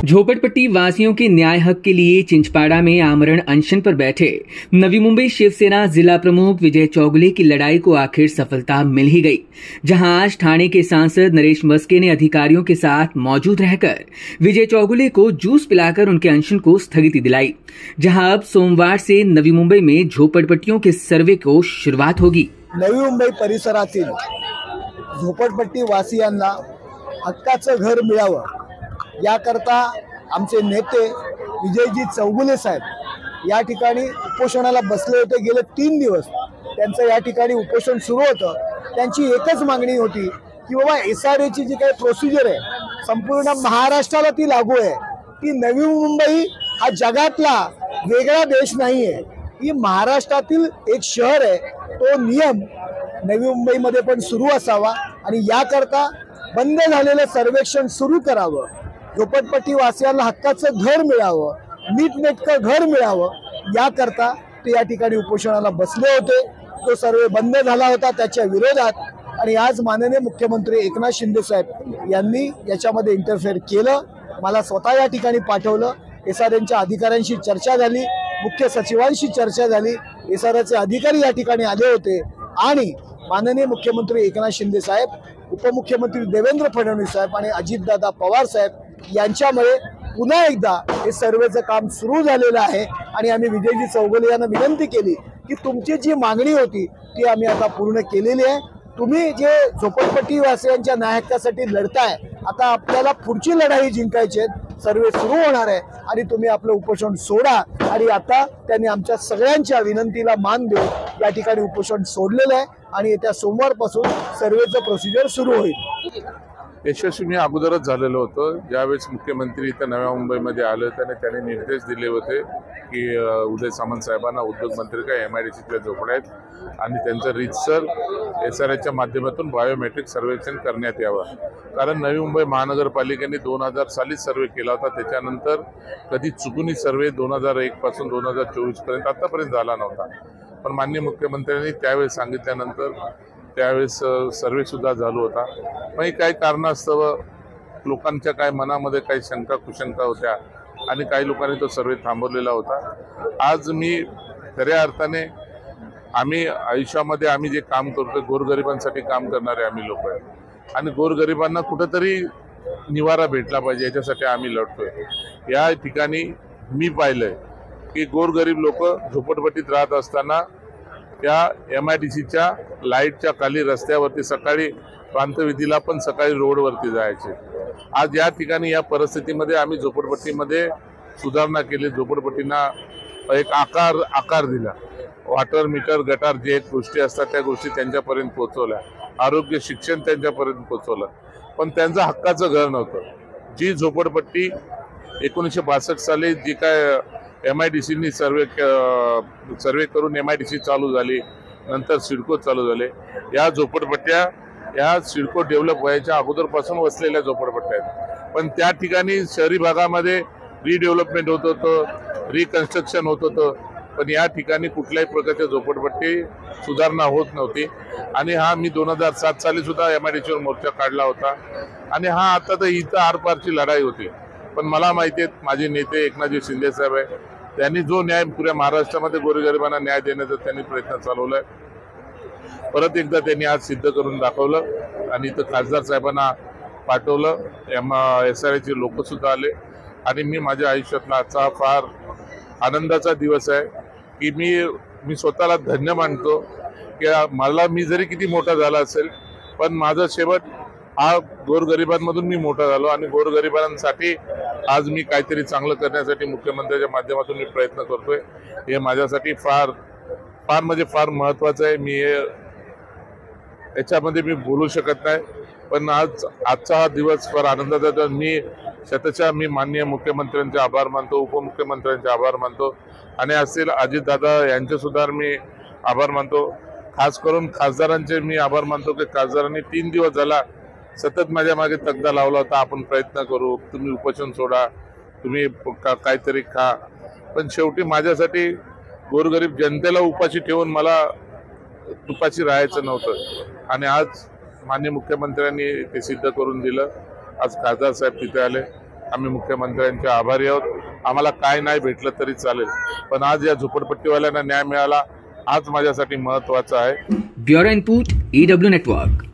झोपड़पट्टी वासियों के न्याय हक के लिए चिंचपाड़ा में आमरण अनशन पर बैठे नवी मुंबई शिवसेना जिला प्रमुख विजय चौगुले की लड़ाई को आखिर सफलता मिल ही गई। जहां आज ठाणे के सांसद नरेश मस्के ने अधिकारियों के साथ मौजूद रहकर विजय चौगुले को जूस पिलाकर उनके अनशन को स्थगिति दिलाई। जहां अब सोमवार से नवी मुंबई में झोपड़पट्टियों के सर्वे को शुरुआत होगी। नवी मुंबई परिसरातील झोपडपट्टी वासियांना हक्काचं घर मिळावं याकरता आमचे नेते विजयजी चौगुले साहेब या ठिकाणी उपोषणाला बसले होते। गेले 3 दिवस त्यांचं या ठिकाणी उपोषण सुरू होतं। त्यांची एकच मागणी होती की बाबा SRA ची जी काही प्रोसिजर आहे संपूर्ण महाराष्ट्राला ती लागू आहे। ती नवी मुंबई हा जगातला वेगळा देश नाही आहे, ही महाराष्ट्रातील एक शहर आहे। तो नियम नवी मुंबईमध्ये पण सुरू असावा आणि याकरता बंद झालेलं सर्वेक्षण सुरू करावं। झोपडपट्टी वासियांना हक्काचं घर मिळावं, नीटनेटकं घर मिळावं याकरता ते या ठिकाणी उपोषणाला बसले होते। तो सर्वे बंद झाला होता त्याच्या विरोधात आणि आज माननीय मुख्यमंत्री एकनाथ शिंदे साहेब यांनी याच्यामध्ये इंटरफेअर केलं। मला स्वतः या ठिकाणी पाठवलं। SRAच्या अधिकाऱ्यांशी चर्चा झाली, मुख्य सचिवांशी चर्चा झाली, SRAचे अधिकारी या ठिकाणी आले होते आणि माननीय मुख्यमंत्री एकनाथ शिंदे साहेब, उपमुख्यमंत्री देवेंद्र फडणवीस साहेब आणि अजितदादा पवार साहेब यांच्यामुळे पुन्हा एकदा हे सर्वेचं काम सुरू झालेलं आहे आणि आम्ही विजयजी चौगुले यांना विनंती केली की तुमची जी मागणी होती ती आम्ही आता पूर्ण केलेली आहे। तुम्ही जे झोपडपट्टी वासियांच्या न्याय हक्कासाठी लढताय, आता आपल्याला पुढची लढाई जिंकायची आहे। सर्वे सुरू होणार आहे आणि तुम्ही आपलं उपोषण सोडा आणि आता त्यांनी आमच्या सगळ्यांच्या विनंतीला मान देऊन या ठिकाणी उपोषण सोडलेलं आहे आणि येत्या सोमवारपासून सर्वेचं प्रोसिजर सुरू होईल। यशस्वी मी अगोदरच झालेलो होतो। ज्यावेळेस मुख्यमंत्री इथं नव्या मुंबईमध्ये आले होते आणि त्यांनी निर्देश दिले होते की उदय सामंत साहेबांना उद्योग मंत्री काय MIDCच्या झोपड्या आहेत आणि त्यांचं रीतसर SRAच्या माध्यमातून बायोमेट्रिक सर्वेक्षण करण्यात यावं। कारण नवी मुंबई महानगरपालिकेने 2000 साली सर्वे केला होता, त्याच्यानंतर कधी चुकूनही सर्वे 2001 पासून 2024 पर्यंत आतापर्यंत झाला नव्हता। पण माननीय मुख्यमंत्र्यांनी त्यावेळेस सांगितल्यानंतर त्यावेळेस सर्वे सुद्धा झाला होता। पण काही कारणास्तव लोकांच्या काय मनामध्ये काही शंका कुशंका होत्या आणि काही लोकांनी तो सर्वे थांबवलेला होता। आज मी खऱ्या अर्थाने आम्ही आयुष्यामध्ये आम्ही जे काम करतो गोरगरिबांसाठी काम करणारे आम्ही लोक आहे आणि गोरगरिबांना कुठेतरी निवारा भेटला पाहिजे याच्यासाठी आम्ही लढतोय। या ठिकाणी मी पाहिलंय की गोरगरीब लोक झोपडपट्टीत राहत असताना त्या MIDCच्या लाईटच्या खाली रस्त्यावरती सकाळी प्रांतविधीला पण सकाळी रोडवरती जायचे। आज या ठिकाणी या परिस्थितीमध्ये आम्ही झोपडपट्टीमध्ये सुधारणा केली, झोपडपट्टींना एक आकार दिला। वॉटर मीटर गटार जे गोष्टी असतात त्या गोष्टी त्यांच्यापर्यंत पोहोचवल्या, आरोग्य शिक्षण त्यांच्यापर्यंत पोहोचवलं, पण त्यांचं हक्काचं घर नव्हतं। जी झोपडपट्टी 1962 साली जी काय MIDCनी सर्वे करून MIDC चालू झाली, नंतर सिडको चालू झाले। या झोपडपट्ट्या या सिडको डेव्हलप व्हायच्या अगोदरपासून वसलेल्या झोपडपट्ट्या आहेत, पण त्या ठिकाणी शहरी भागामध्ये रिडेव्हलपमेंट होत होतं, रिकन्स्ट्रक्शन होत होतं, पण या ठिकाणी कुठल्याही प्रकारच्या झोपडपट्टी सुधारणा होत नव्हती। आणि हा मी 2007 साली सुद्धा MIDCवर मोर्चा काढला होता आणि हा आता तर इथं आरपारची लढाई होती। पण मला माहिती आहे माझे नेते एकनाथजी शिंदे साहेब आहे, त्यांनी जो न्याय पुऱ्या महाराष्ट्रामध्ये गोरगरिबांना न्याय देण्याचा त्यांनी प्रयत्न चालवलाय। परत एकदा त्यांनी आज सिद्ध करून दाखवलं आणि इथं खासदार साहेबांना पाठवलं, SRAचे लोक सुद्धा आले आणि मी माझ्या आयुष्यातला आजचा फार आनंदाचा दिवस आहे की मी स्वतःला धन्य मानतो की मी जरी किती मोठा झाला असेल पण माझा शेवट हा गोरगरिबांमधून मी मोठा झालो आणि गोरगरिबांसाठी आज मी काहीतरी चांगलं करण्यासाठी मुख्यमंत्र्यांच्या माध्यमातून मी प्रयत्न करतोय। हे माझ्यासाठी फार फार म्हणजे फार महत्त्वाचं आहे। मी याच्यामध्ये मी बोलू शकत नाही, पण आजचा हा दिवस फार आनंदाचा। मी माननीय मुख्यमंत्र्यांचे आभार मानतो, उपमुख्यमंत्र्यांचे आभार मानतो आणि असेल अजितदादा यांचे सुद्धा मी आभार मानतो। खास करून खासदारांचे मी आभार मानतो की खासदारांनी 3 दिवस झाला सतत माझ्या मागे तगदा लावला होता, आपण प्रयत्न करू, तुम्ही उपोषण सोडा, तुम्ही काहीतरी खा, पण शेवटी माझ्यासाठी गोरगरीब जनतेला उपाशी ठेवून मला उपाशी राहायचं नव्हतं आणि आज माननीय मुख्यमंत्र्यांनी ते सिद्ध करून दिलं। आज खासदार साहेब तिथे आले आम्ही मुख्यमंत्र्यांचे आभारी आहोत. आम्हाला काय नाही भेटलं तरी चालेल, पण आज या झोपडपट्टीवाल्यांना न्याय मिळाला, आज माझ्यासाठी महत्त्वाचं आहे. Bureau input EW network.